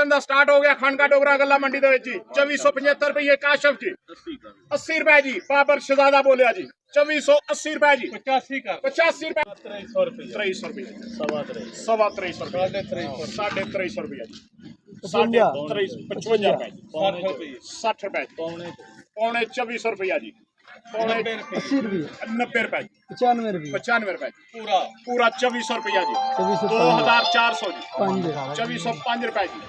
Season का start हो गया खंड का डोगरा गला मंडी दे विच 2475 रुपये काशफ जी 80 रुपए जी बाबर शहजादा बोलिया जी 2480 रुपए जी 85 रुपए 2300 रुपये सवा 2300 रुपये 2350 रुपये जी 55 रुपए 60 रुपए पौने 2400 रुपया जी 80 रुपये 90 रुपए 95 रुपए पूरा 2400 रुपया जी 2400 जी 2405 रुपए जी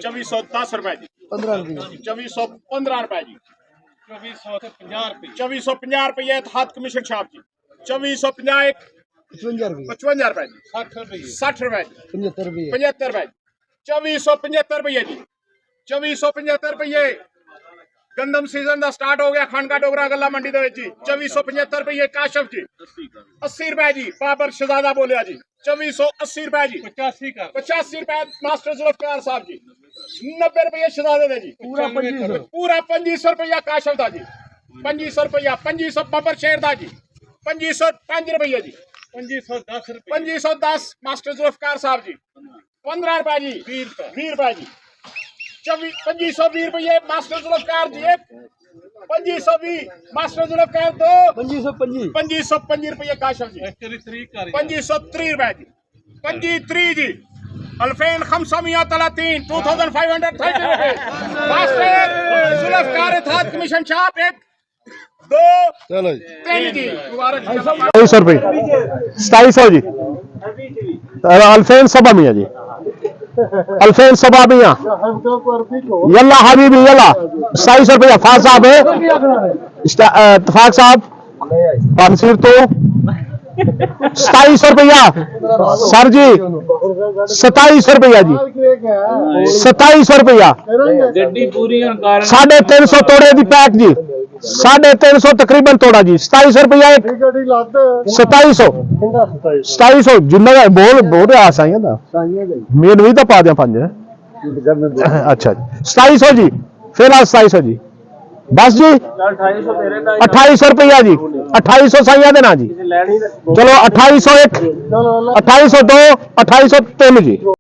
2410 रुपए जी 2415 रुपए जी 2450 रुपये हाथ कमीशन छाप जी 2450 55 रुपए जी 60 रुपए 75 रुपए 2475 रुपये जी 2475 रुपये गंदम सीजन का स्टार्ट हो गया खंड का डोगरा गला मंडी दे विच 2475 रुपये काशफ जी 80 रुपए जी बाबर शहजादा बोलिया जी 2480 रुपए जी 85 रुपए मास्टर जुल्फकार साहब जी 90 रुपये शहजादे दे जी पूरा 2500 रुपया काशफ दा जी 2500 रुपया 2500 बाबर शेर दा जी 2505 रुपये जी 2510 मास्टर जुल्फकार साहब जी 15 रुपए जी 20 रुपए जी 2520 रुपये मास्टर जुल्फकार जी 2520 मास्टर जुल्फकार दो 2525 रुपये काशफ जी 2530 रुपए जी 2530 जी अल्फेन खमसमिया तलातीन 2530 रुपये मास्टर जुल्फकार हाथ कमीशन छाप 1 2 3 जी 2200 रुपये 2700 जी अल्फेन सबा मियाँ जी अल्फेन सबा मियाँ यल्ला हबीबी यल्ला 2700 रुपया फाक साहब है इत्तफाक साहब पानसीर तो 2700 रुपया सर जी 2700 रुपया जी 2700 रुपया 350 तोड़े दी पैक जी 350 तकरीबन तोड़ा जी 2700 रुपया 2700 जिन्ना बोल रहा साइया दा मेन भी तो पा दिया 5 अच्छा 2700 जी फिलहाल 2700 जी बस जी 2800 रुपया जी 2800 साइया देना जी चलो 2801 2802 2803 जी।